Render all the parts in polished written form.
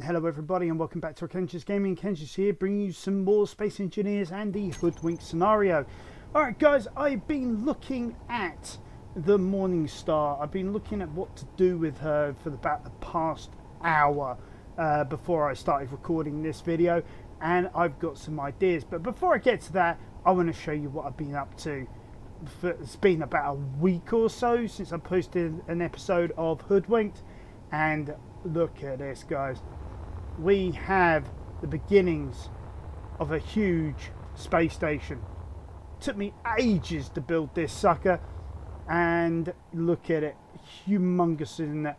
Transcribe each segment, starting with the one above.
And hello everybody and welcome back to Kenji's Gaming. Kenji's here bringing you some more Space Engineers and the Hoodwinked scenario. Alright guys, I've been looking at the Morning Star. I've been looking at what to do with her for about the past hour before I started recording this video, and I've got some ideas. But before I get to that, I want to show you what I've been up to. It's been about a week or so since I posted an episode of Hoodwinked, and look at this guys. We have the beginnings of a huge space station. Took me ages to build this sucker, and look at it, humongous, isn't it?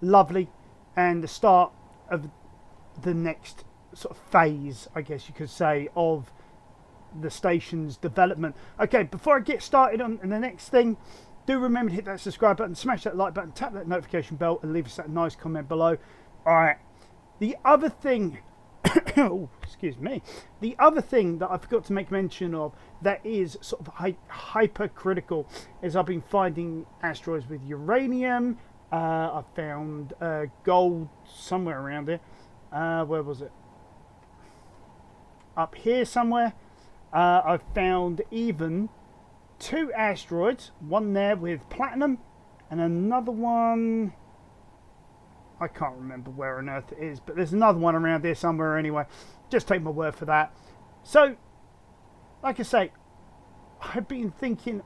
Lovely, and the start of the next sort of phase, I guess you could say, of the station's development. Okay, before I get started on the next thing, do remember to hit that subscribe button, smash that like button, tap that notification bell, and leave us that nice comment below. Alright, the other thing, oh, excuse me, the other thing that I forgot to make mention of that is sort of hypercritical is I've been finding asteroids with uranium. I found gold somewhere around here. Where was it? Up here somewhere. I've found even 2 asteroids, one there with platinum and another one, I can't remember where on earth it is, but there's another one around here somewhere anyway. Just take my word for that. So, like I say, I've been thinking,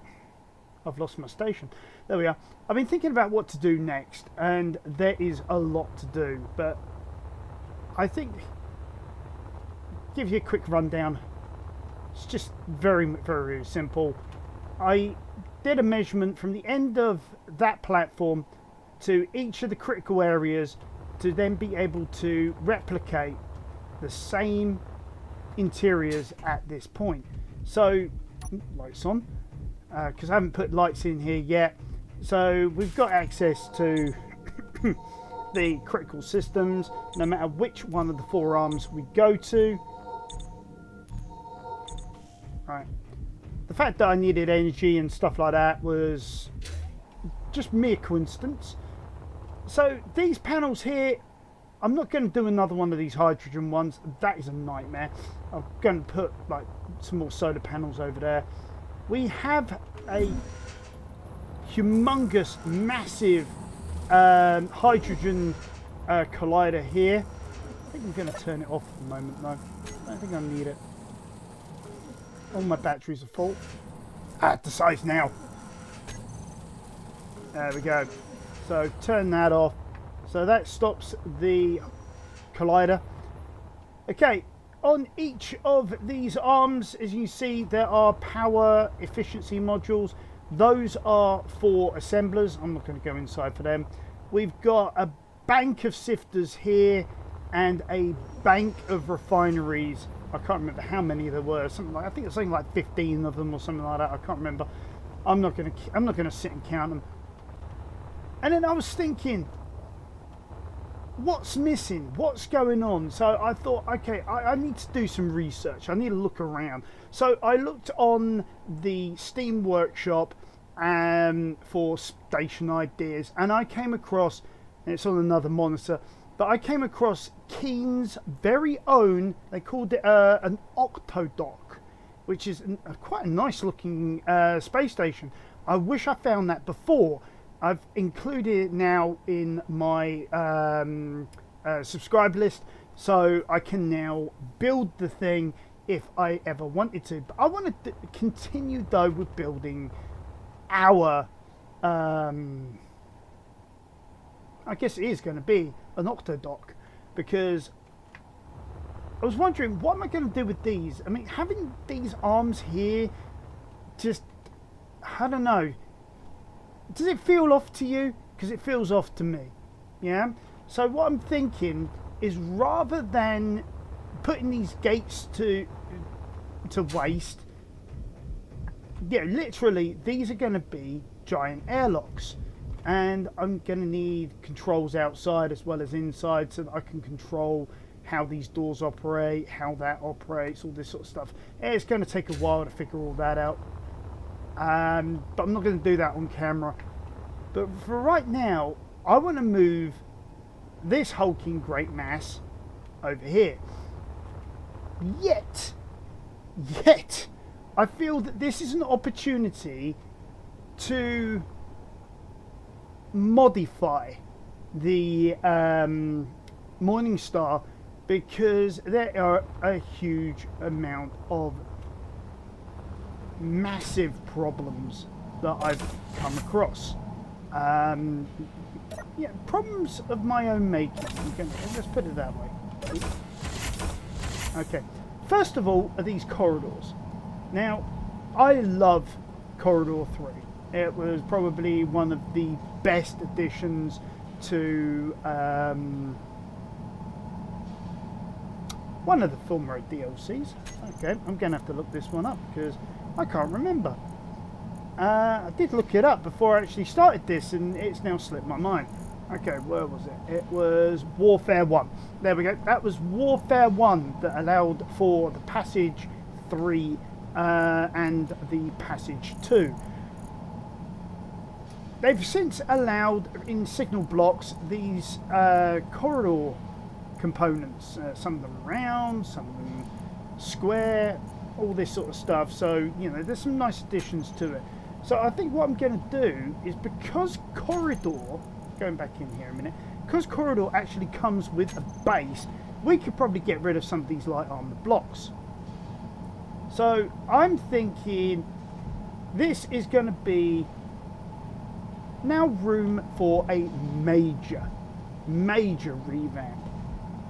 I've lost my station. There we are. I've been thinking about what to do next, and there is a lot to do, but I think, give you a quick rundown. It's just very, very simple. I did a measurement from the end of that platform to each of the critical areas to then be able to replicate the same interiors at this point. So, lights on, because I haven't put lights in here yet. So we've got access to the critical systems, no matter which one of the 4 arms we go to. Right. The fact that I needed energy and stuff like that was just mere coincidence. So these panels here, I'm not going to do another one of these hydrogen ones. That is a nightmare. I'm going to put like some more solar panels over there. We have a humongous, massive hydrogen collider here. I think I'm going to turn it off for the moment though. I don't think I need it. All my batteries are full. At the size now. There we go. So turn that off. So that stops the collider. Okay, on each of these arms, as you see, there are power efficiency modules. Those are for assemblers. I'm not going to go inside for them. We've got a bank of sifters here and a bank of refineries. I can't remember how many there were. Something like, I think it's something like 15 of them or something like that. I can't remember. I'm not gonna sit and count them. And then I was thinking, what's missing? What's going on? So I thought, okay, I need to do some research. I need to look around. So I looked on the Steam Workshop for station ideas, and I came across, and it's on another monitor, but I came across Keen's very own, they called it an Octodock, which is quite a nice looking space station. I wish I found that before. I've included it now in my subscribe list, so I can now build the thing if I ever wanted to. But I want to continue though with building our, I guess it is going to be an Octodock, because I was wondering, what am I going to do with these? I mean, having these arms here, just, I don't know. Does it feel off to you? Because it feels off to me. Yeah? So what I'm thinking is, rather than putting these gates to waste, yeah, literally, these are going to be giant airlocks. And I'm going to need controls outside as well as inside, so that I can control how these doors operate, how that operates, all this sort of stuff. It's going to take a while to figure all that out. But I'm not going to do that on camera. But for right now, I want to move this hulking great mass over here. Yet, I feel that this is an opportunity to modify the Morningstar, because there are a huge amount of massive problems that I've come across. Yeah, problems of my own making. Let's put it that way. Okay. First of all, are these corridors. Now, I love Corridor 3. It was probably one of the best additions to one of the Film Road DLCs. Okay, I'm going to have to look this one up because I can't remember. I did look it up before I actually started this, and it's now slipped my mind. Okay, where was it? It was Warfare 1. There we go. That was Warfare 1 that allowed for the Passage 3 and the Passage 2. They've since allowed in signal blocks these corridor components. Some of them round, some of them square, all this sort of stuff. So, you know, there's some nice additions to it. So I think what I'm going to do is, because Corridor, going back in here a minute, because Corridor actually comes with a base, we could probably get rid of some of these light armored blocks. So I'm thinking this is going to be now room for a major revamp,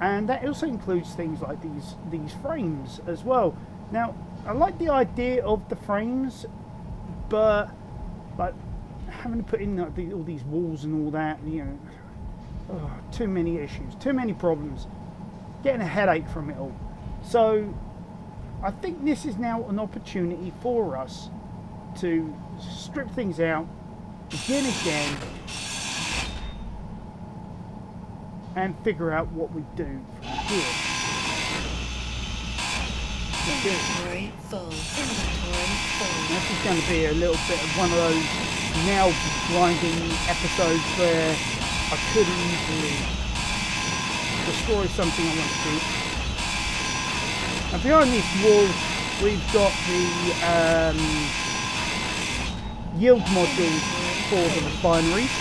and that also includes things like these frames as well. Now, I like the idea of the frames, but like having to put in like all these walls and all that, you know, too many issues, too many problems, getting a headache from it all. So I think this is now an opportunity for us to strip things out, begin again, and figure out what we do from here. Inventory full. Inventory full. This is going to be a little bit of one of those nail grinding episodes where I could easily destroy something I want to do. And behind this wall, we've got the yield modules for the refineries.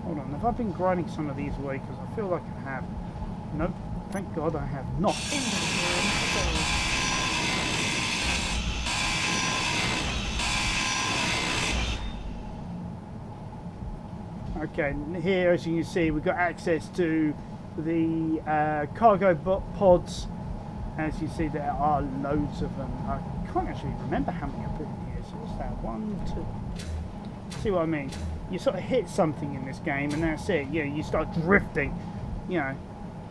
Hold on, have I been grinding some of these away? Because I feel like I have. Nope, thank God I have not. Inventory full. Okay, here as you can see, we've got access to the cargo pods. As you see, there are loads of them. I can't actually remember how many I put in here. So what's that? 1, 2. See what I mean? You sort of hit something in this game, and that's it. Yeah, you start drifting. You know,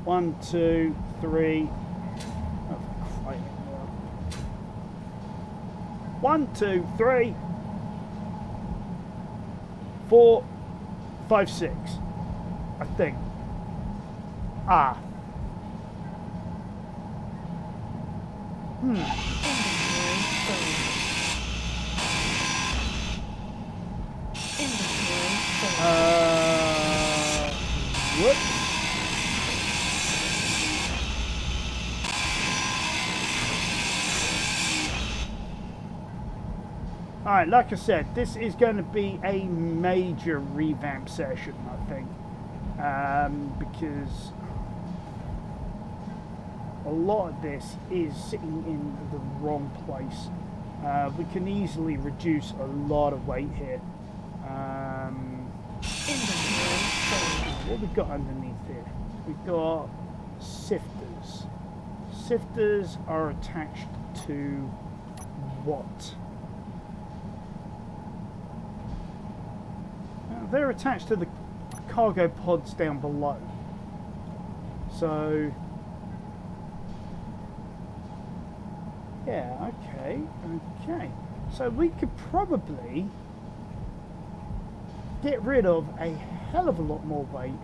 1, 2, 3. Oh, for crying out loud. 1, 2, 3, 4, 5, 6. I think. Ah. Inventory full. Inventory full. Whoops. Alright, like I said, this is going to be a major revamp session, I think. Because a lot of this is sitting in the wrong place. We can easily reduce a lot of weight here. Inventory full. What we got underneath here? We've got sifters. Sifters are attached to what? They're attached to the cargo pods down below. So, yeah, okay. So we could probably get rid of a hell of a lot more weight.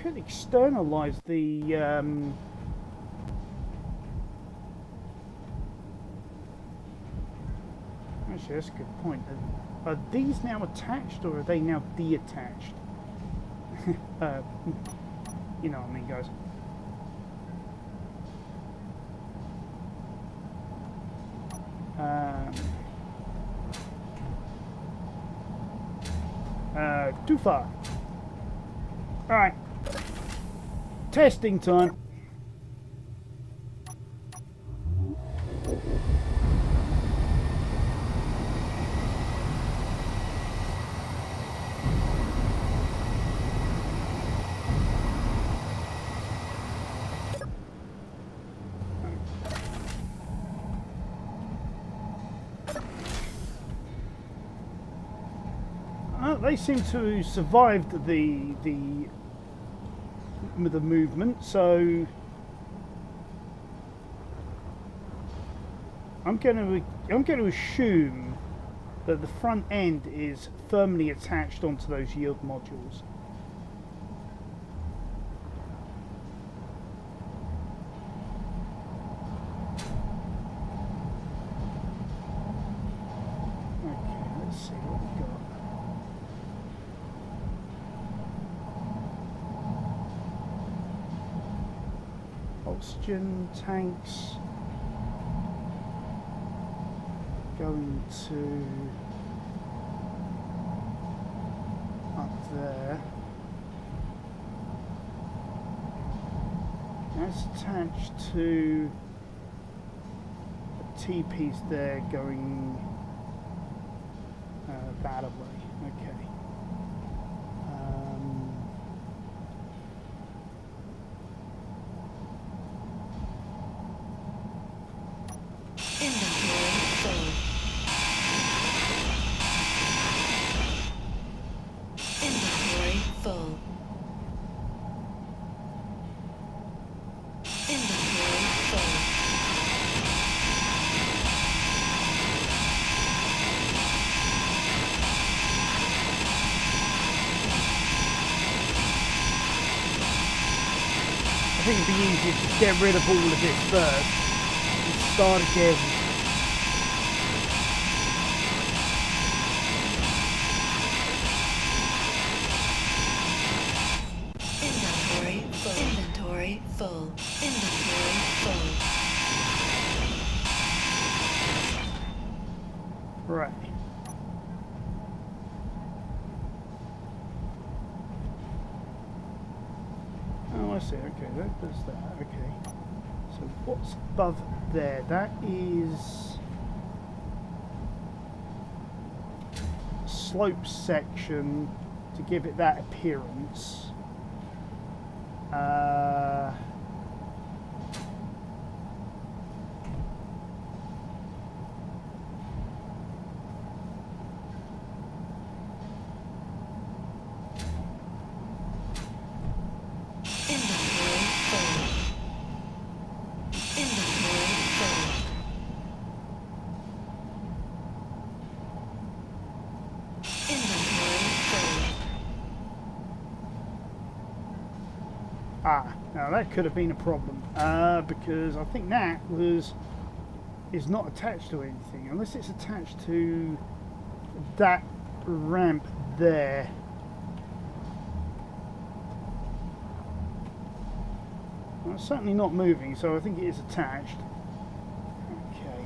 could externalize the actually, that's a good point. Are these now attached or are they now detached? You know what I mean, guys. Too far. Alright. Testing time. They seem to have survived the movement, so I'm going to assume that the front end is firmly attached onto those yield modules. Okay, let's see what we got. Oxygen tanks going to up there. That's attached to a T-piece there going that way. Okay. I think it'd be easier to get rid of all of this first and start again. Inventory full. Inventory full. Inventory full. Right. Oh, I see. Okay, that does that. Okay. So what's above there? That is slope section to give it that appearance. Now that could have been a problem because I think that is not attached to anything unless it's attached to that ramp there. Well, it's certainly not moving, so I think it is attached. Okay.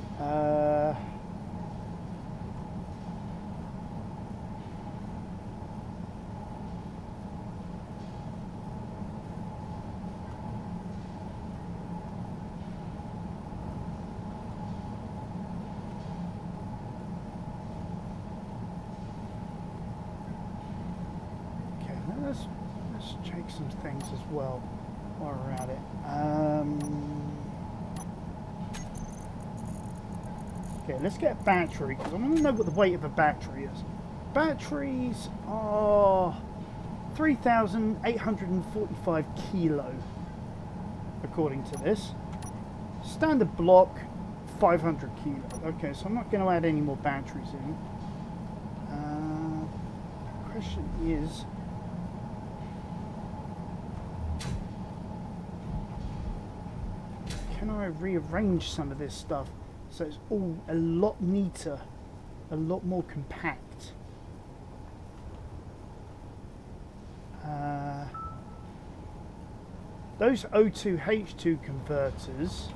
Let's check some things as well while we're at it. Okay, let's get a battery because I want to know what the weight of a battery is. Batteries are 3,845 kilo, according to this. Standard block, 500 kilo. Okay, so I'm not going to add any more batteries in. The question is, I rearrange some of this stuff so it's all a lot neater, a lot more compact? Those O2H2 converters,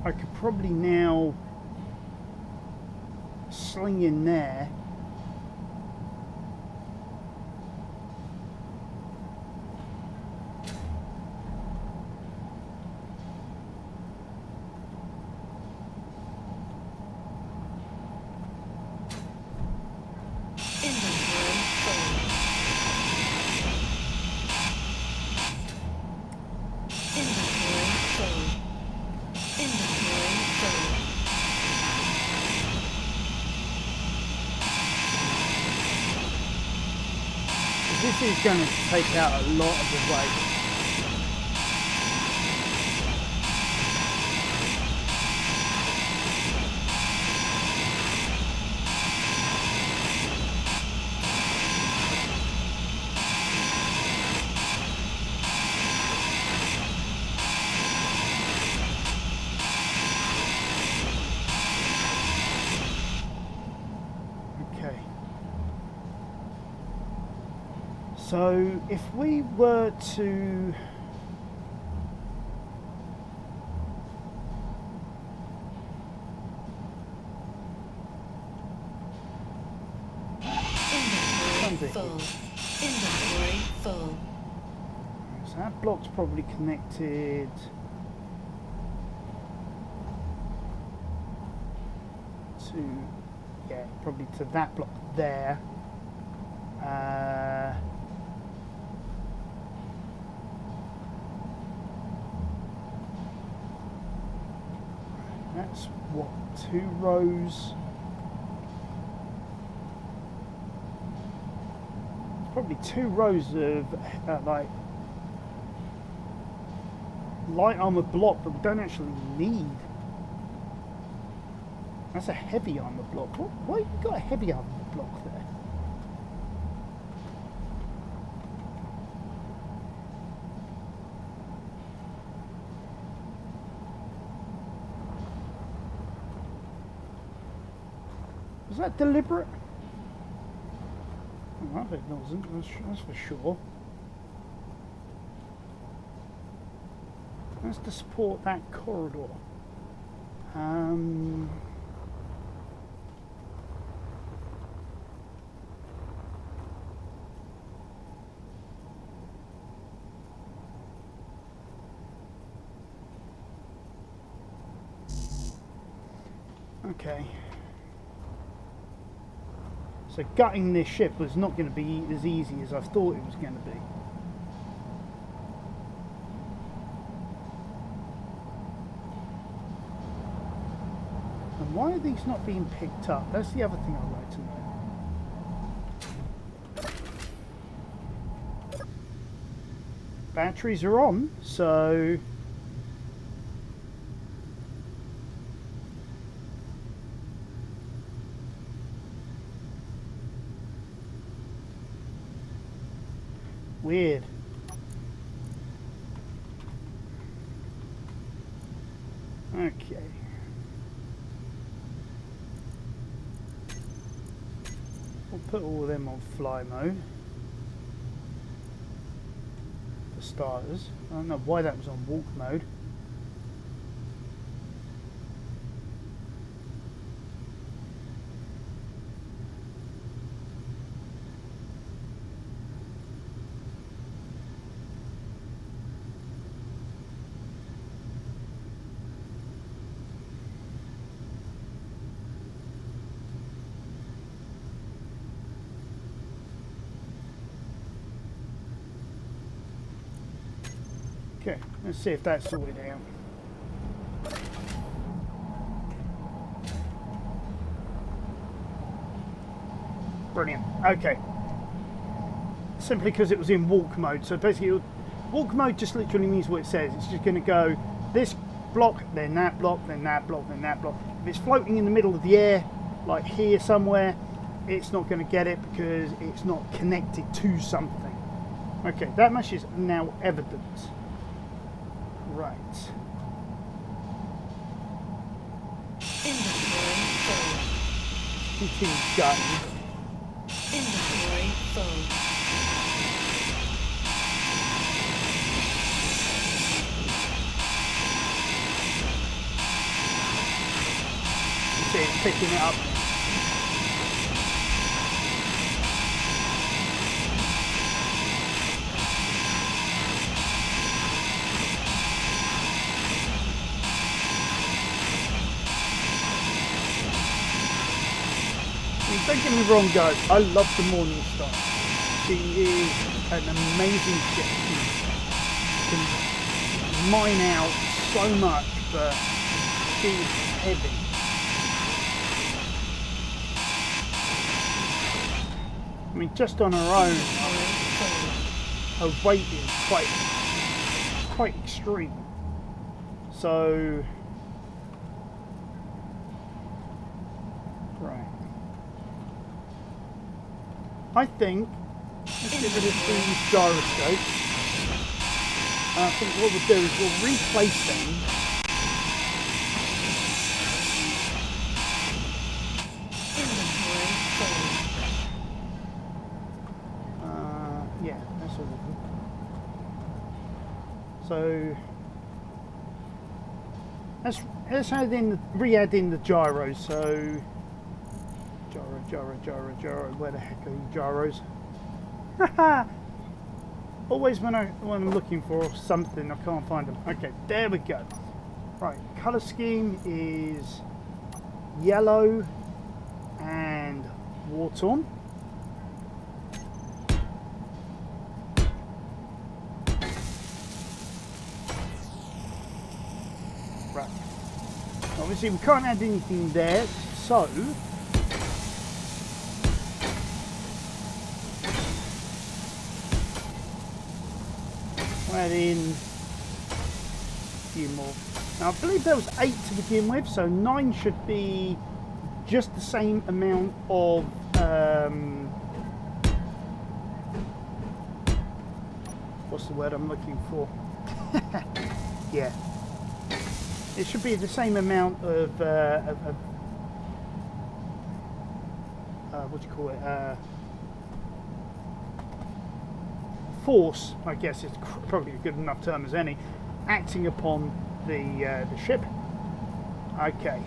I could probably now sling in there. This is going to take out a lot of the weight. So if we were to full. Inventory full. So that block's probably connected to, yeah, probably to that block there. That's what, 2 rows? Probably 2 rows of like light armor block that we don't actually need. That's a heavy armor block. Why have you got a heavy armor block there? Was that deliberate? Oh, I bet it wasn't, that's for sure. That's to support that corridor. Okay. So gutting this ship was not going to be as easy as I thought it was going to be. And why are these not being picked up? That's the other thing I'd like to know. Batteries are on, so... Weird. Okay. We'll put all of them on fly mode. For starters. I don't know why that was on walk mode. Okay, let's see if that's sorted out. Brilliant. Okay. Simply because it was in walk mode. So basically, walk mode just literally means what it says. It's just going to go this block, then that block, then that block, then that block. If it's floating in the middle of the air, like here somewhere, it's not going to get it because it's not connected to something. Okay, that much is now evident. Right. Inventory full. Continue going. Inventory full. See, it's picking it up. Don't get me wrong, guys, I love the Morning Star. She is an amazing ship. She can mine out so much, but she's heavy. I mean, just on her own, her weight is quite extreme. So, right. I think let's get rid of these gyroscopes. I think what we'll do is we'll replace them. Yeah, that's all of them. So let's add in re-add in the gyros. So gyro. Where the heck are you gyros? Always when I'm looking for something, I can't find them. Okay, there we go. Right, color scheme is yellow and war-torn. Right. Obviously, we can't add anything there, so add in a few more. Now I believe there was 8 to begin with, so 9 should be just the same amount of what's the word I'm looking for? Yeah, it should be the same amount of what do you call it? Force, I guess, is probably a good enough term as any, acting upon the ship. Okay,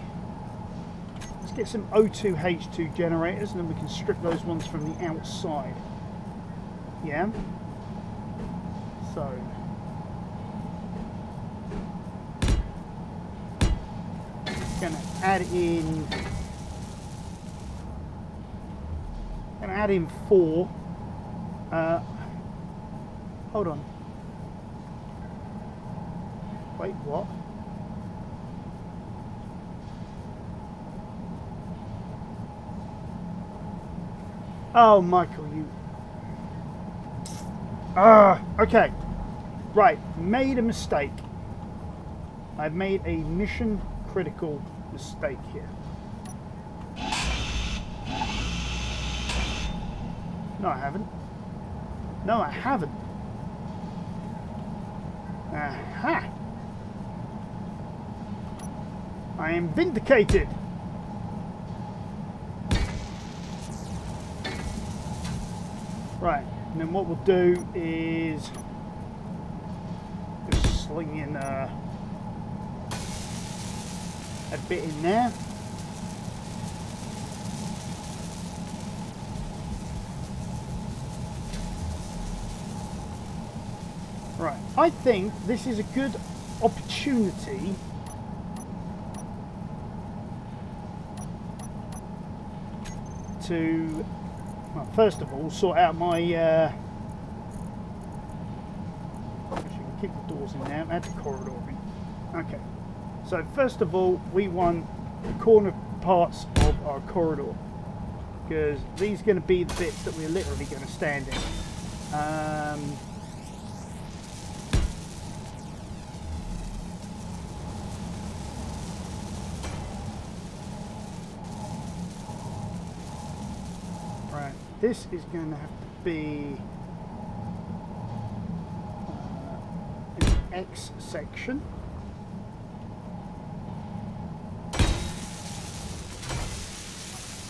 let's get some O2H2 generators, and then we can strip those ones from the outside. Yeah. So gonna add in 4. Hold on. Wait, what? Oh, Michael, you... okay. Right, made a mistake. I've made a mission critical mistake here. No, I haven't. No, I haven't. Aha! I am vindicated! Right, and then what we'll do is just sling in a bit in there. Right, I think this is a good opportunity to, well, first of all, sort out my, actually, we'll keep the doors in there, add the corridor in. Okay, so first of all, we want the corner parts of our corridor, because these are going to be the bits that we're literally going to stand in. This is going to have to be an X section.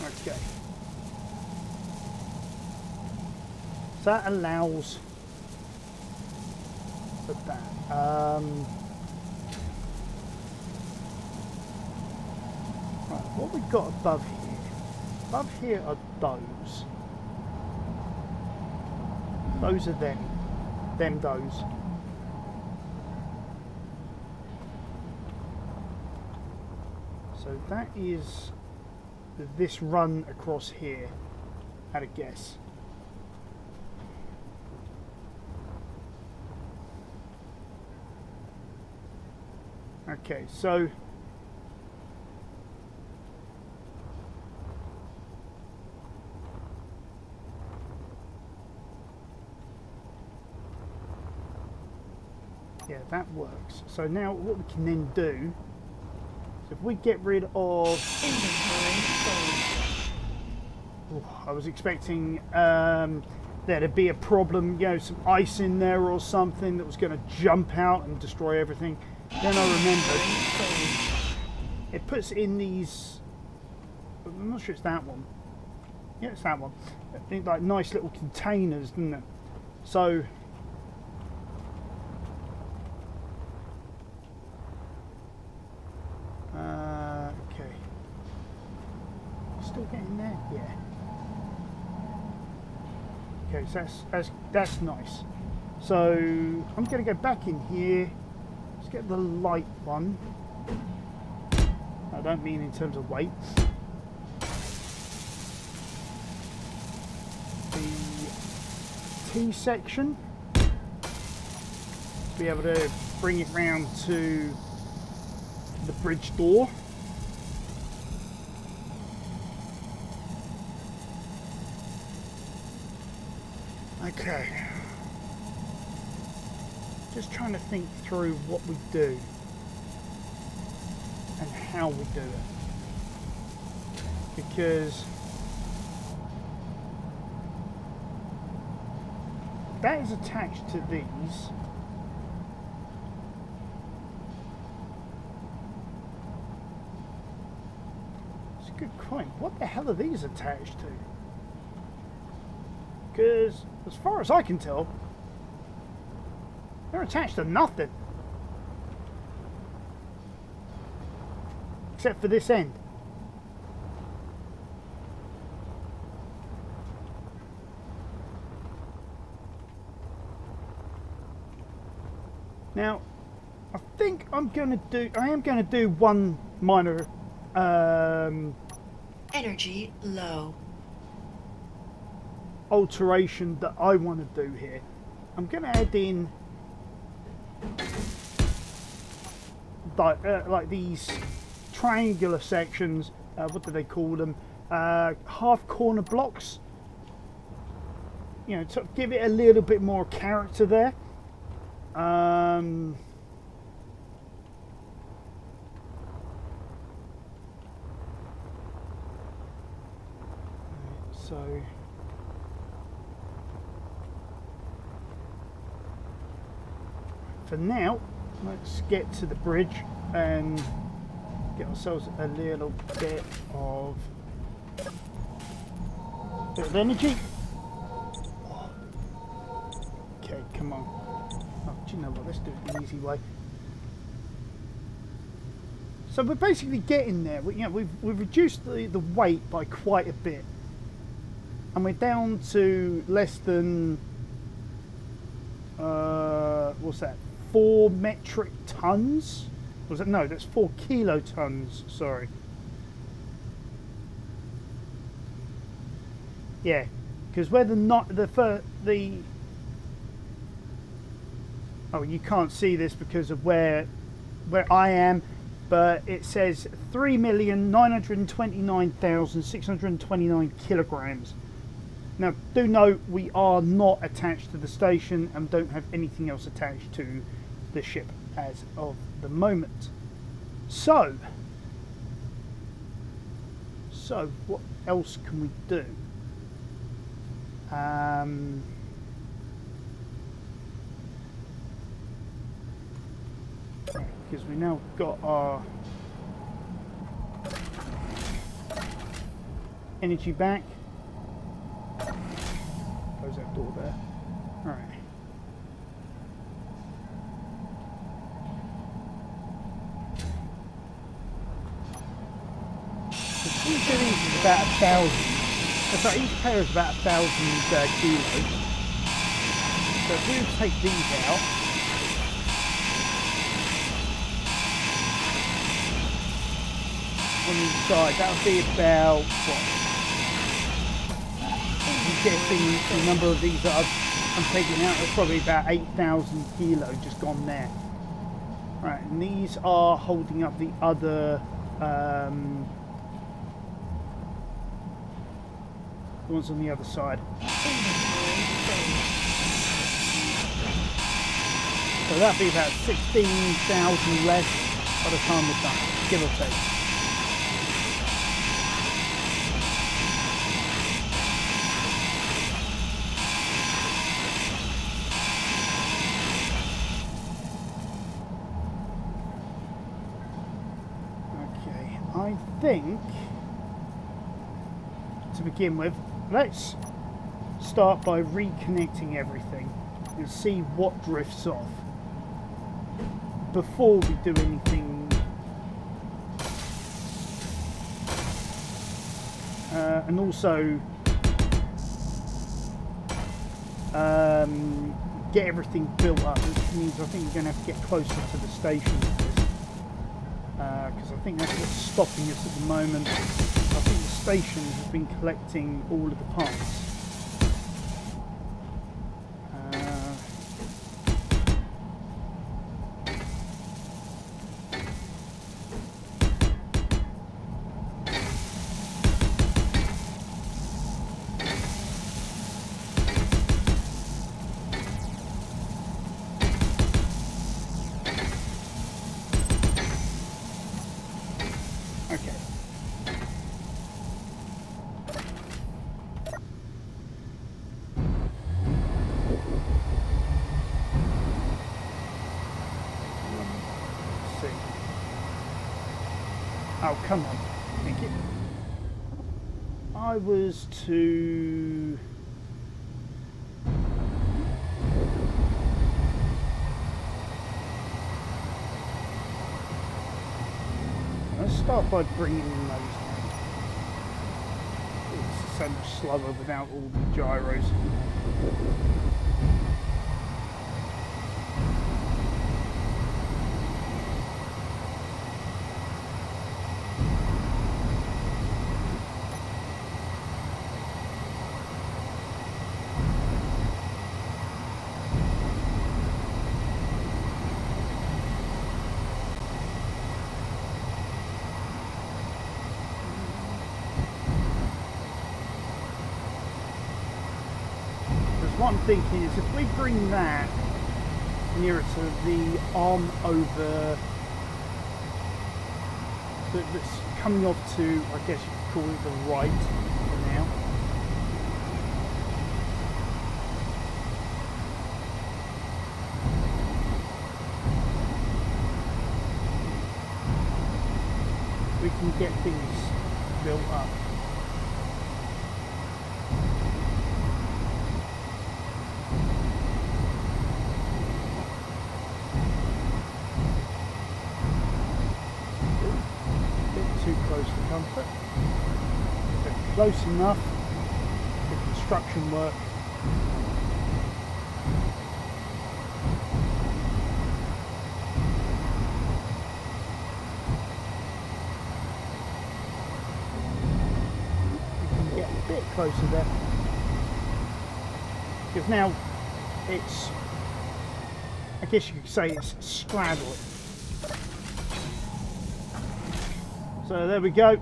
Okay. So that allows for that. Right, what we got above here? Above here are those. Those are them. Those. So that is this run across here, at a guess. Okay, so yeah, that works. So now what we can then do is if we get rid of Inventory full. I was expecting there to be a problem, you know, some ice in there or something that was going to jump out and destroy everything. Then I remembered it puts in these, I'm not sure it's that one. Yeah, it's that one. I think like nice little containers, doesn't it? So okay. Still getting there? Yeah. Okay, so that's nice. So I'm going to go back in here. Let's get the light one. I don't mean in terms of weight. The T section. Be able to bring it round to the bridge door. Okay. Just trying to think through what we do and how we do it, because that is attached to these. It's a good point. What the hell are these attached to? Because as far as I can tell, they're attached to nothing. Except for this end. Now, I think I am going to do one minor Energy low. alteration that I want to do here. I'm going to add in like these triangular sections, what do they call them, half corner blocks, you know, to give it a little bit more character there. So for now, let's get to the bridge and get ourselves a little bit of energy. Okay, come on. Oh, do you know what? Let's do it the easy way. So we're basically getting there. We've reduced the weight by quite a bit, and we're down to less than what's that? 4 metric tons? Was it? No, that's 4 kilotons. Sorry. Yeah, because where the oh, you can't see this because of where I am, but it says 3,929,629 kilograms. Now, do note we are not attached to the station and don't have anything else attached to the ship as of the moment. So what else can we do? Because we now got our energy back. Close that door there. Alright. Each of these is about 1,000. Sorry, each pair is about 1,000 kilos. So if we take these out, on each side, that would be about what? I'm guessing the number of these that I'm taking out is probably about 8,000 kilos just gone there. Right, and these are holding up the other. The ones on the other side. So that'd be about 16,000 less by the time we're done, give or take. Okay, I think to begin with, let's start by reconnecting everything and see what drifts off before we do anything. And also get everything built up, which means I think we're going to have to get closer to the station because I think that's what's stopping us at the moment. I think the station has been collecting all of the parts. Okay. Let's see. Oh, come on. Thank you. I was to... Let's start by bringing those down. It's so much slower without all the gyros. What I'm thinking is if we bring that nearer to the arm over that's coming off to, I guess you could call it the right for now. We can get things built up. Comfort, but close enough for construction work. We can get a bit closer there because now it's, I guess you could say it's straddling. So there we go.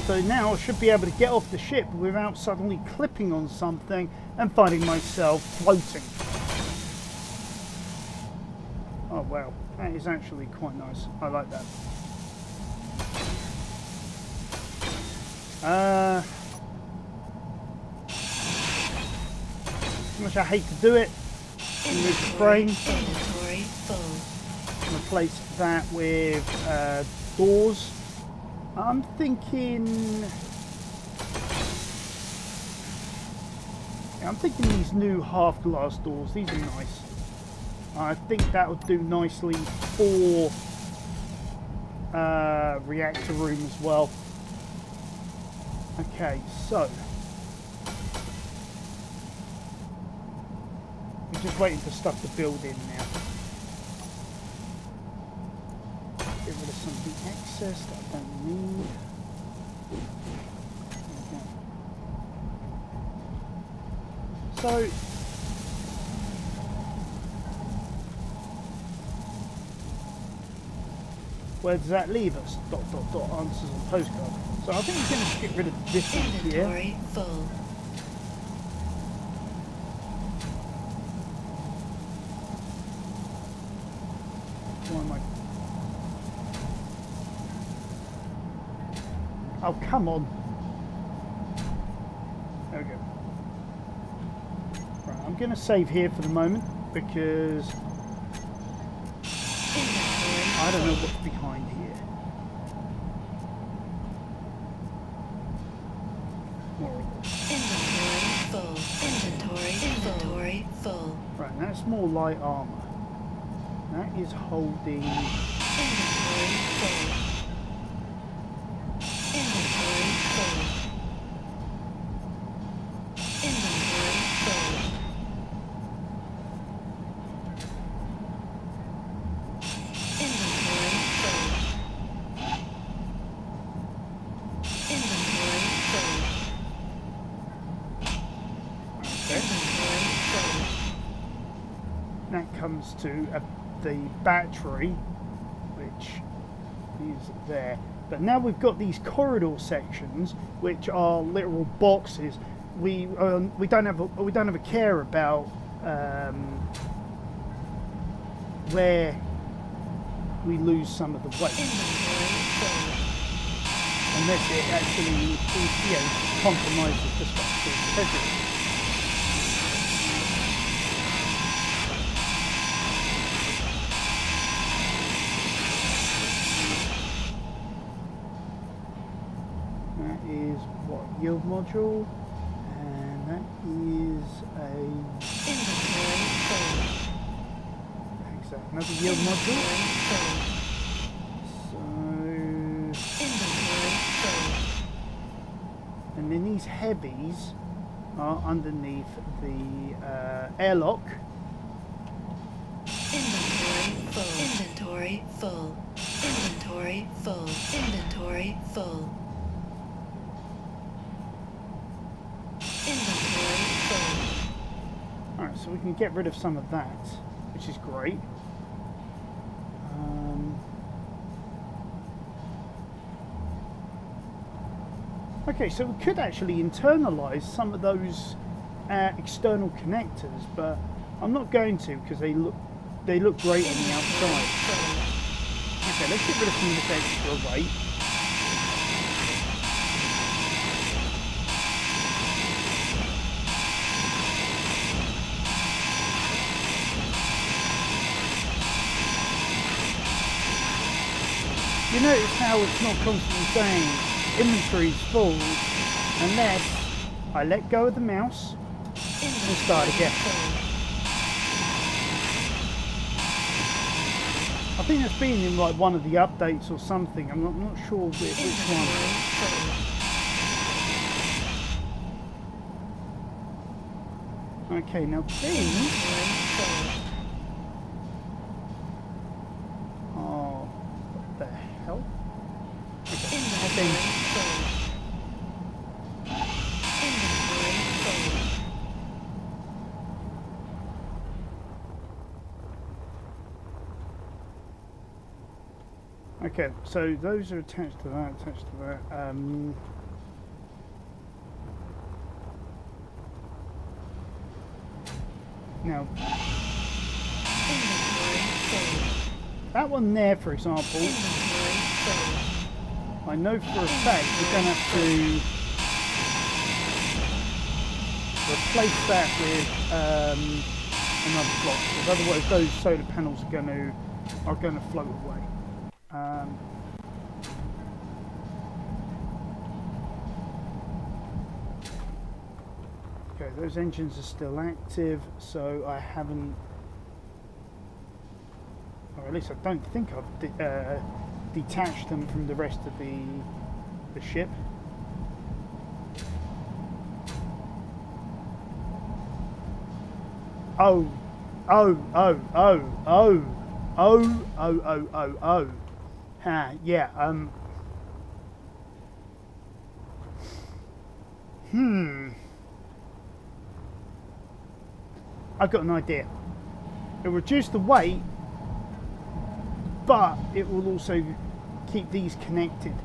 So now I should be able to get off the ship without suddenly clipping on something and finding myself floating. Oh wow, that is actually quite nice. I like that. much I hate to do it. Remove the frame. Inventory full. Replace that with doors. I'm thinking these new half glass doors. These are nice. I think that would do nicely for reactor room as well. Okay, so we're just waiting for stuff to build in now. Get rid of some of the excess that I don't need. Okay. So where does that leave us? ... answers on postcard. So I think we're going to get rid of this one here. Inventory full. Why am I... Oh, come on. There we go. Right, I'm going to save here for the moment because I don't know what's behind here. Inventory full. Right, that's more light armor. That is holding... Inventory full. Inventory full. Inventory full. Inventory full. Inventory full. Okay. Inventory full. That comes to the battery, which is there. But now we've got these corridor sections, which are literal boxes. We don't have a care about where we lose some of the weight, unless it actually compromises the structural integrity. Yield module, and that is Inventory full. another yield module. So, Inventory full. and then these heavies are underneath the airlock. Inventory full. Inventory full. Inventory full. Inventory full. Inventory full. Alright, so we can get rid of some of that, which is great. Okay, so we could actually internalize some of those external connectors, but I'm not going to because they look great on the outside. Okay, let's get rid of some of this extra weight. You notice how it's not constantly saying inventory's full unless I let go of the mouse and start again. I think that's been in like one of the updates or something. I'm not sure which one. Okay, now these... Oh, what the hell? Okay, okay, so those are attached to that, now, that one there, for example, I know for a fact we're going to have to replace that with another block, because otherwise those solar panels are going to float away. Okay, those engines are still active, so I haven't, or at least I don't think I've detached them from the rest of the ship. Oh. Yeah, I've got an idea. It'll reduce the weight, but it will also keep these connected.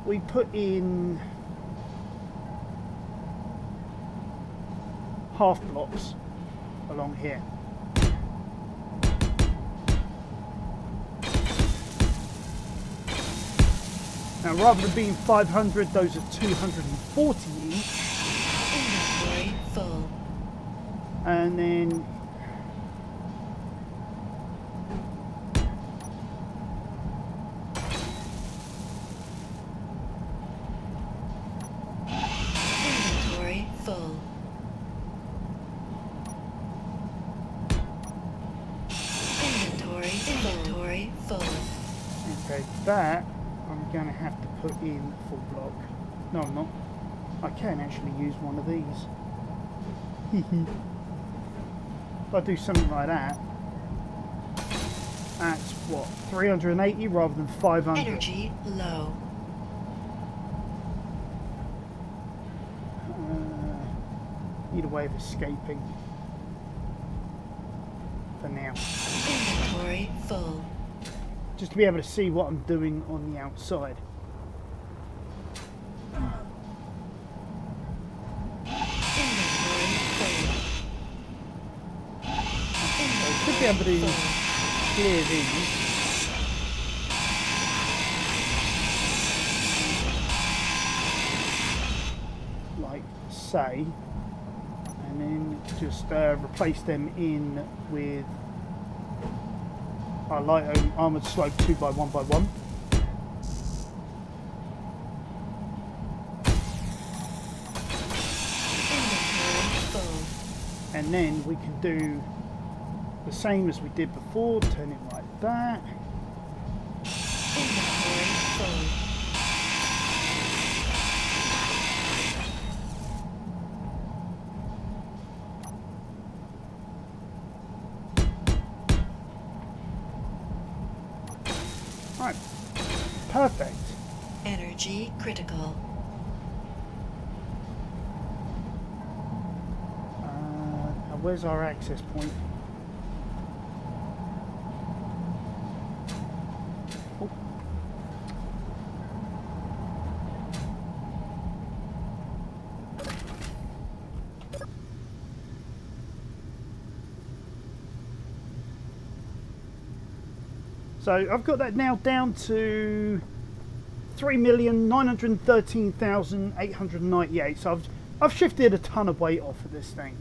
We put in half blocks along here. Now, rather than being 500, those are 240 each. Inventory full. And then Inventory full. Inventory full. okay, that I'm going to have to put in full block. No, I'm not. I can actually use one of these. If I do something like that, that's what, 380 rather than 500. Energy low. Need a way of escaping for now. Inventory full. Just to be able to see what I'm doing on the outside. Inventory full. I should be able to clear these. Like say. And then just replace them in with our light armoured slug 2x1x1. Inventory full. And then we can do the same as we did before, turn it like that. Inventory full. Right, perfect. Energy critical. Now where's our access point? Oh. So I've got that now down to 3,913,898. So I've shifted a ton of weight off of this thing.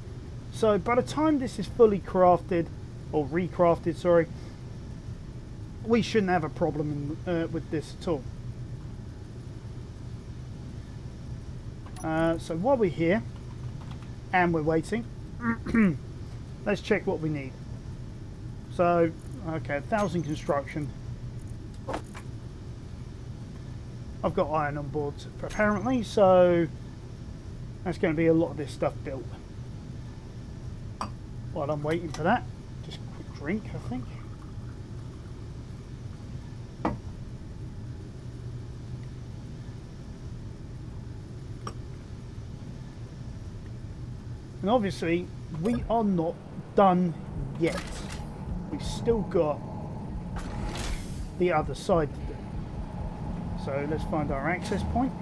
So by the time this is fully crafted, or recrafted, sorry, we shouldn't have a problem with this at all. So while we're here and we're waiting, let's check what we need. So, okay, 1,000 construction. I've got iron on board apparently, so that's going to be a lot of this stuff built. While I'm waiting for that, just a quick drink, I think. And obviously, we are not done yet. We've still got the other side to do. So let's find our access point.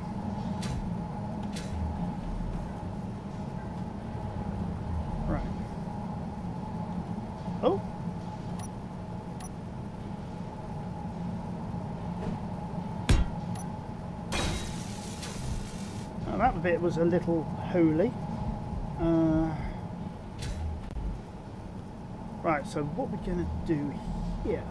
Right. Oh. Well, that bit was a little holy. Right, so what we're going to do here...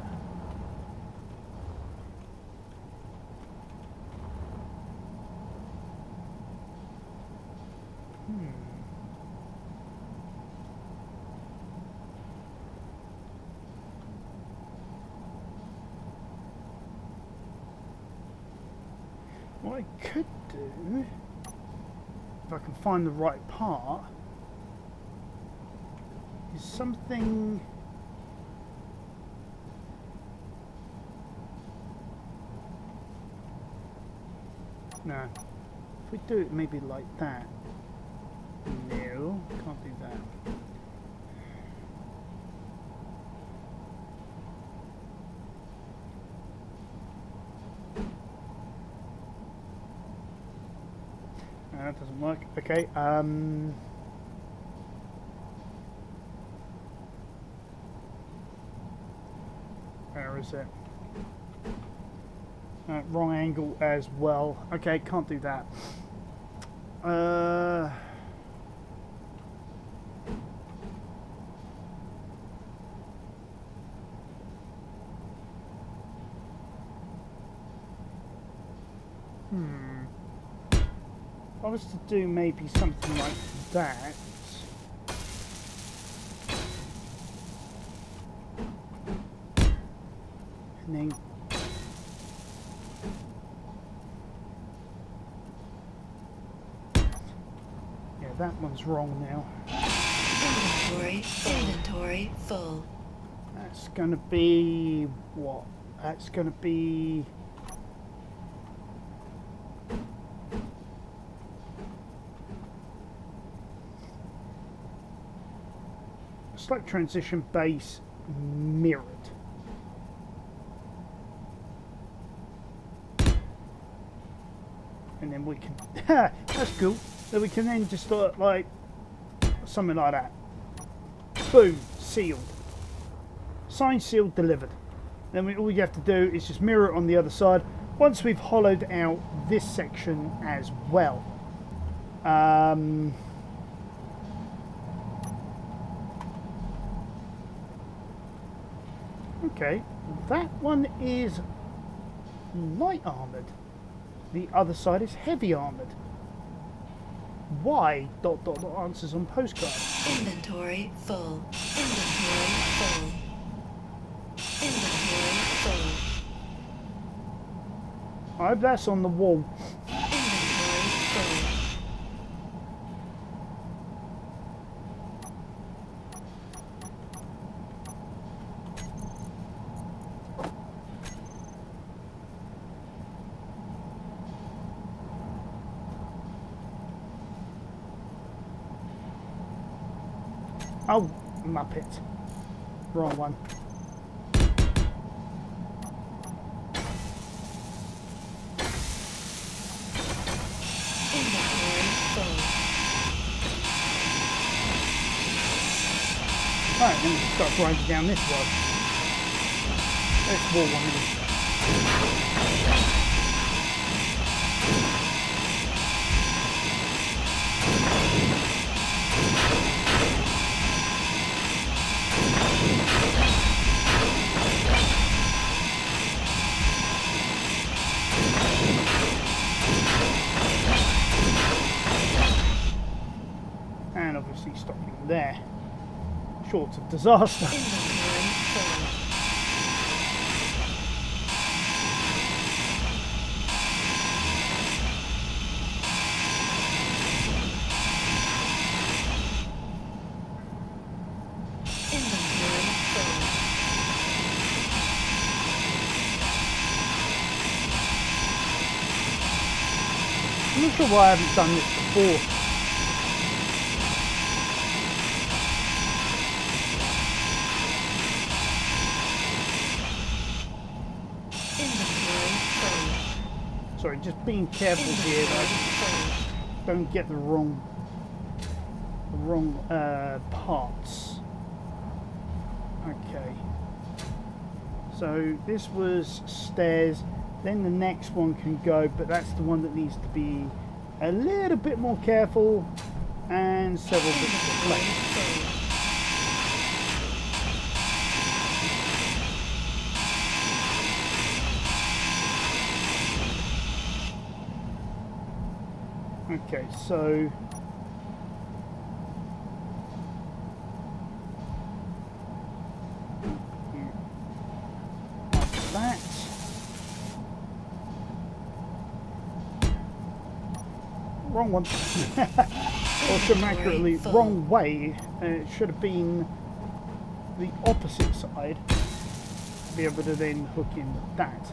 What I could do, if I can find the right part, is something... No. If we do it maybe like that. No, can't do that. That doesn't work. Okay, where is it? Wrong angle as well. Okay, can't do that. If I was to do maybe something like that. And then yeah, that one's wrong now. Inventory full. That's gonna be what? That's gonna be select transition base mirrored. And then we can that's cool. Then we can then just start like something like that. Boom, sealed. Signed, sealed, delivered. Then all you have to do is just mirror it on the other side once we've hollowed out this section as well. Okay, that one is light armoured. The other side is heavy armoured. Why? ... answers on postcard. Inventory full. Inventory full. Inventory full. I hope that's on the wall. Inventory full. Oh, Muppet. Wrong one. Inventory full. Right, then we can start grinding down this one. Let's wall one in. And obviously stopping there. Short of disaster. Inventory full. Inventory full. I'm not sure why I haven't done this before. Inventory full. Sorry, just being careful here that I don't get the wrong parts. Okay. So this was stairs, then the next one can go, but that's the one that needs to be a little bit more careful and several bits of plate. Okay, so after that, wrong one. Or some accurately, wrong way. It should have been the opposite side to be able to then hook in that.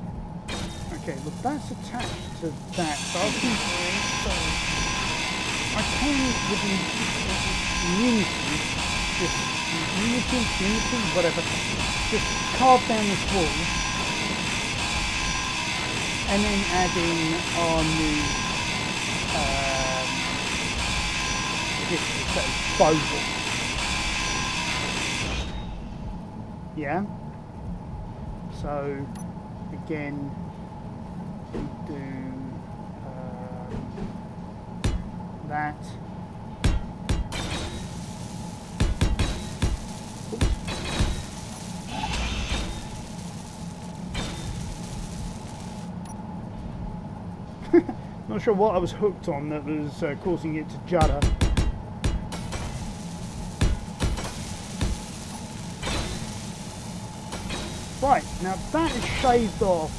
Okay, look, that's attached to that. So I can, with the Unity, whatever, just carve down this wall and then add in our new bow wall. Yeah. So again, we do that. Not sure what I was hooked on that was causing it to judder. Right, now that has shaved off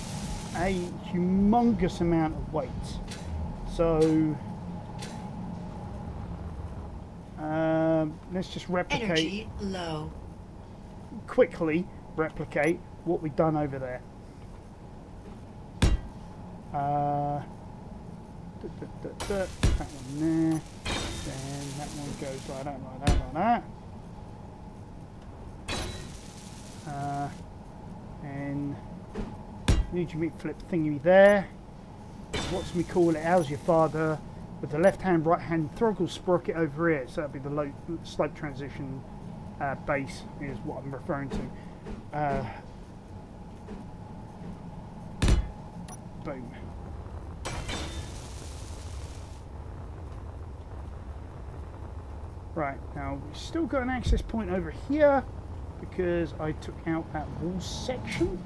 a humongous amount of weight. So let's just replicate. Energy low. Quickly replicate what we've done over there. That one there, then that one goes like that, like that, like that. And need your meat flip thingy there. What's we call it? How's your father? With the left hand, right hand throttle sprocket over here. So that'd be the low slope transition base is what I'm referring to. Boom. Right, now we've still got an access point over here because I took out that wall section.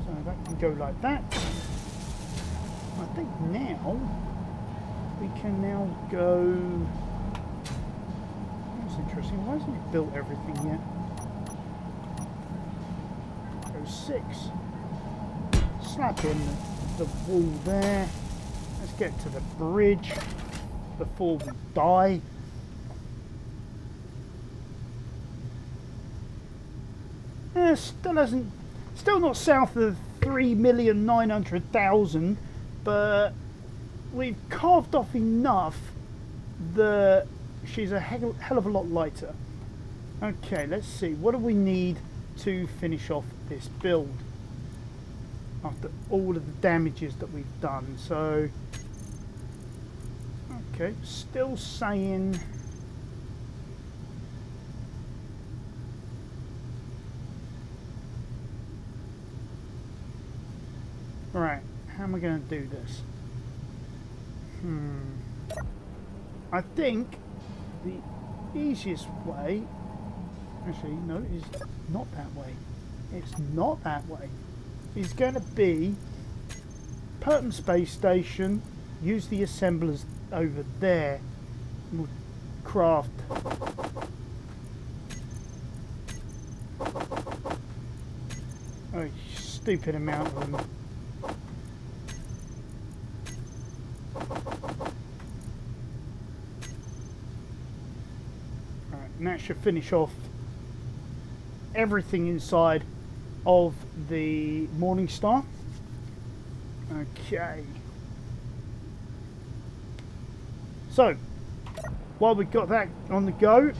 So that can go like that. I think now we can now go. That's interesting. Why hasn't it built everything yet? Go 6. Slap in the wall there. Let's get to the bridge before we die. Still not south of 3,900,000, but we've carved off enough that she's a hell of a lot lighter. Okay, let's see. What do we need to finish off this build after all of the damages that we've done? So, okay, still saying right, how am I going to do this? I think the easiest way, actually no, is not that way. It's not that way. It's going to be Pertam space station, use the assemblers over there, we'll craft a stupid amount of them. Right, and that should finish off everything inside of the Morning Star. Okay. So, while we've got that on the go,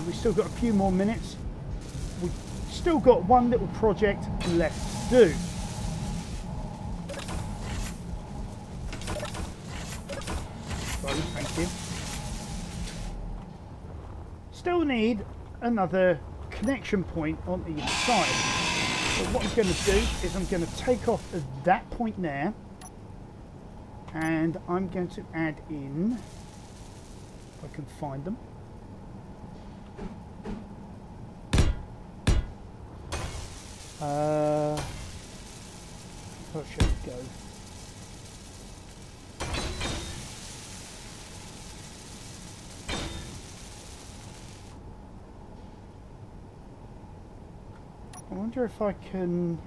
we've still got a few more minutes. We've still got one little project left to do. So, thank you. Still need another connection point on either side. So what I'm going to do is I'm going to take off that point there, and I'm going to add in, if I can find them, where should it go? I wonder if I can...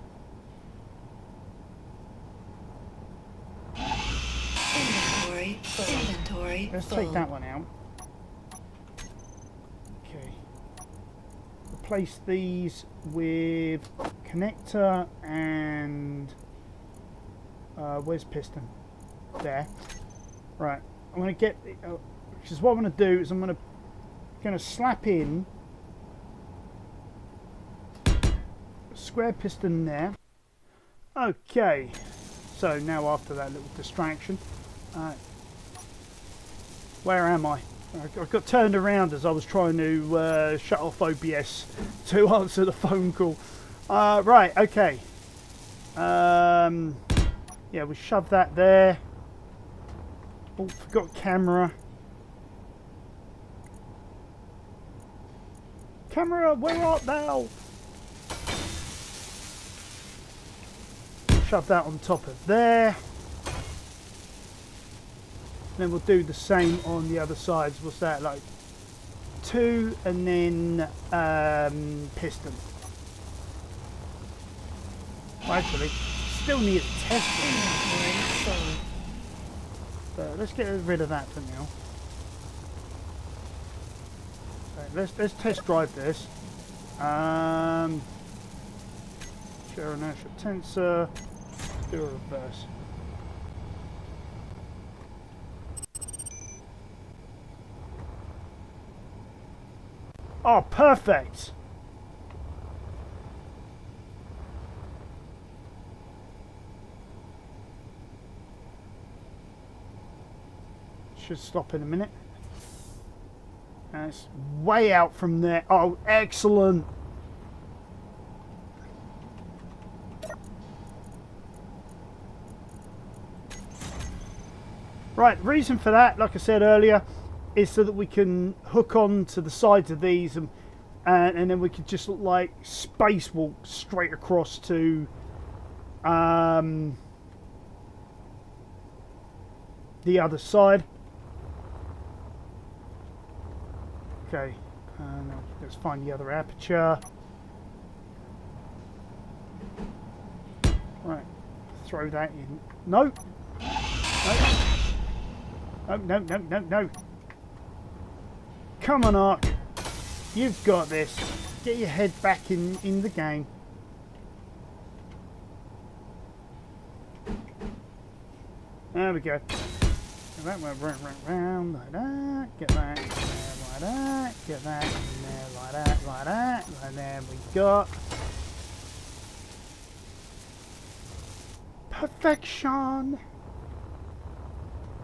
Inventory full. Inventory Let's full. take that one out. Okay. Replace these with connector and... where's piston? There. Right. I'm going to get... because what I'm going to do is I'm going to slap in square piston there. Okay, so now after that little distraction, where am I? I got turned around as I was trying to shut off OBS to answer the phone call. Right, okay. Yeah, we shoved that there. Oh, forgot camera. Camera, where art thou? Shove that on top of there. Then we'll do the same on the other sides. What's that, like 2 and then piston. Well, actually, still need a test. Inventory full. But let's get rid of that for now. So let's test drive this. Share inertial tensor. Do a reverse. Oh, perfect. Should stop in a minute. And it's way out from there. Oh, excellent. Right, the reason for that, like I said earlier, is so that we can hook on to the sides of these and then we could just look like spacewalk straight across to the other side. Okay, now let's find the other aperture. Right, throw that in. No! No! Oh, no, no, no, no. Come on, Ark. You've got this. Get your head back in the game. There we go. That went round like that. Get that in there like that. Get that in there like that. And there we got perfection.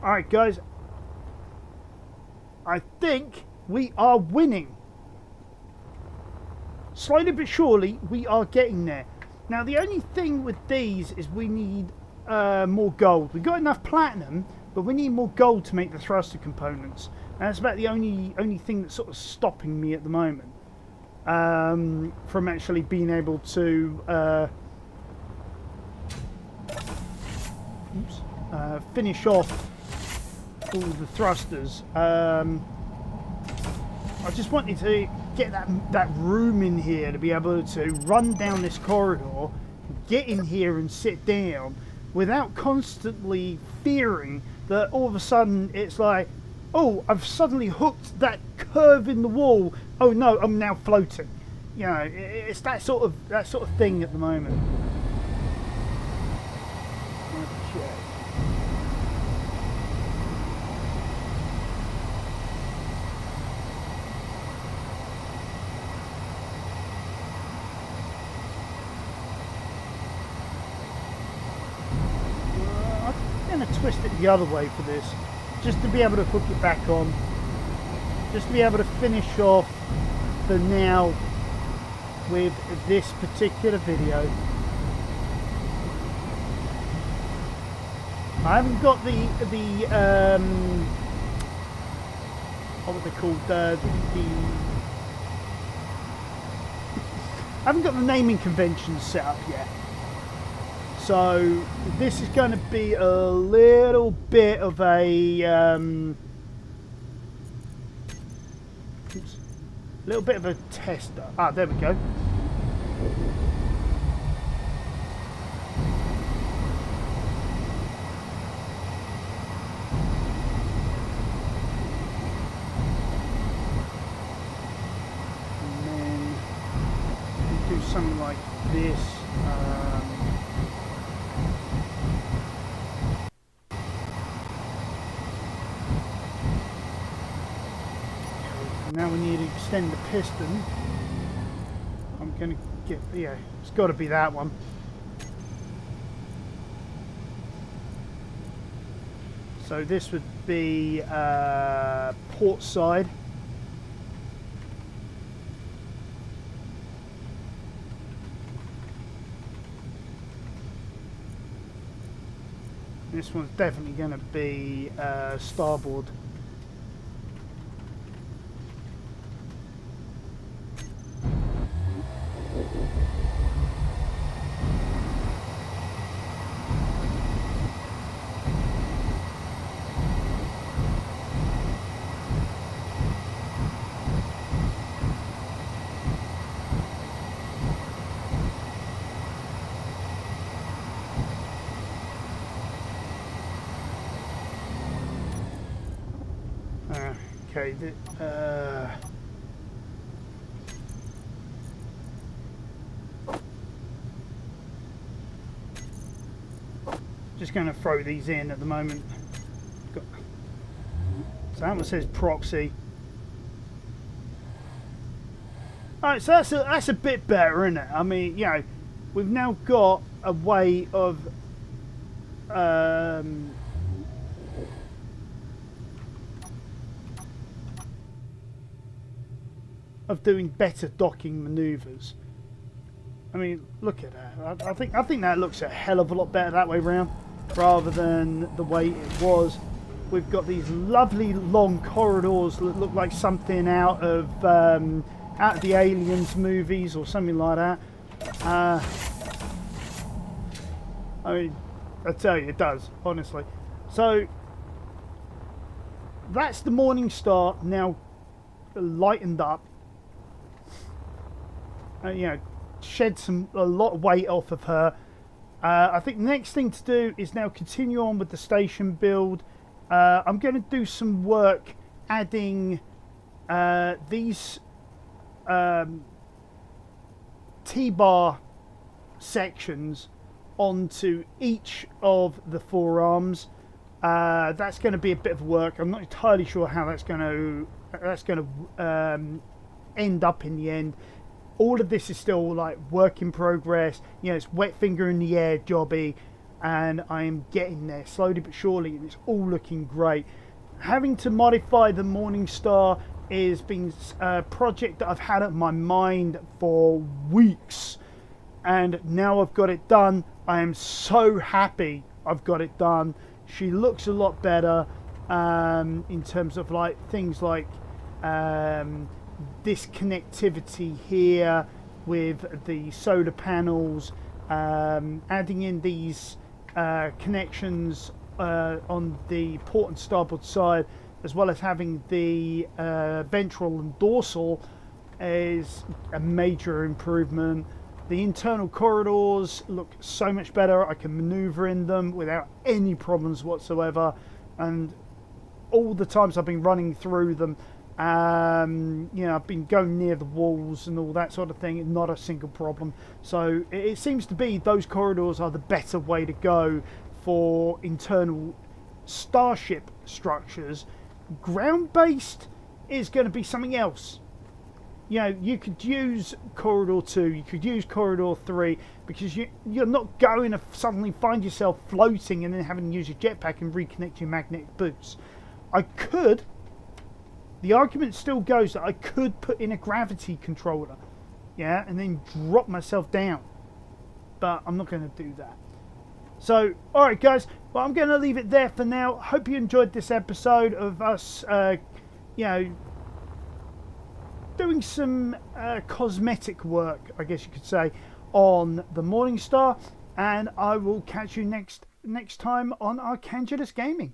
Alright, guys. I think we are winning. Slowly but surely, we are getting there. Now, the only thing with these is we need more gold. We've got enough platinum, but we need more gold to make the thruster components. And that's about the only thing that's sort of stopping me at the moment from actually being able to finish off all the thrusters. I just wanted to get that room in here to be able to run down this corridor, get in here and sit down without constantly fearing that all of a sudden it's like, oh, I've suddenly hooked that curve in the wall. Oh no, I'm now floating. You know, it's that sort of thing at the moment. Okay. Twist it the other way for this, just to be able to hook it back on, just to be able to finish off for now with this particular video. I haven't got the what were they called? I haven't got the naming conventions set up yet. So this is going to be a little bit of a tester. Ah, there we go. Something like this. Now we need to extend the piston. I'm going to get, yeah, it's got to be that one. So this would be port side. This one's definitely going to be starboard. Okay, just going to throw these in at the moment. So that one says proxy. Alright, so that's a bit better, isn't it? I mean, you know, we've now got a way of doing better docking maneuvers. I mean, look at that. I think that looks a hell of a lot better that way round, rather than the way it was. We've got these lovely long corridors that look like something out of the Aliens movies or something like that. I mean, I tell you, it does, honestly. So that's the Morning Star now lightened up. You know, shed a lot of weight off of her. I think the next thing to do is now continue on with the station build. I'm going to do some work adding these T-bar sections onto each of the forearms. That's going to be a bit of work. I'm not entirely sure how that's going to end up in the end. All of this is still like work in progress. You know, it's wet finger in the air jobby, and I am getting there slowly but surely, and it's all looking great. Having to modify the Morning Star has been a project that I've had in my mind for weeks, and now I've got it done. I am so happy I've got it done. She looks a lot better in terms of like things like this connectivity here with the solar panels, adding in these connections on the port and starboard side, as well as having the ventral and dorsal, is a major improvement. The internal corridors look so much better. I can maneuver in them without any problems whatsoever, and all the times I've been running through them, you know, I've been going near the walls and all that sort of thing, not a single problem. So it seems to be those corridors are the better way to go for internal starship structures. Ground-based is going to be something else. You know, you could use Corridor 2, you could use Corridor 3, because you're not going to suddenly find yourself floating and then having to use your jetpack and reconnect your magnetic boots. The argument still goes that I could put in a gravity controller. yeah, and then drop myself down. But I'm not going to do that. So, alright guys, well, I'm going to leave it there for now. Hope you enjoyed this episode of us, you know, doing some cosmetic work, I guess you could say, on the Morningstar. And I will catch you next time on Arcangulus Gaming.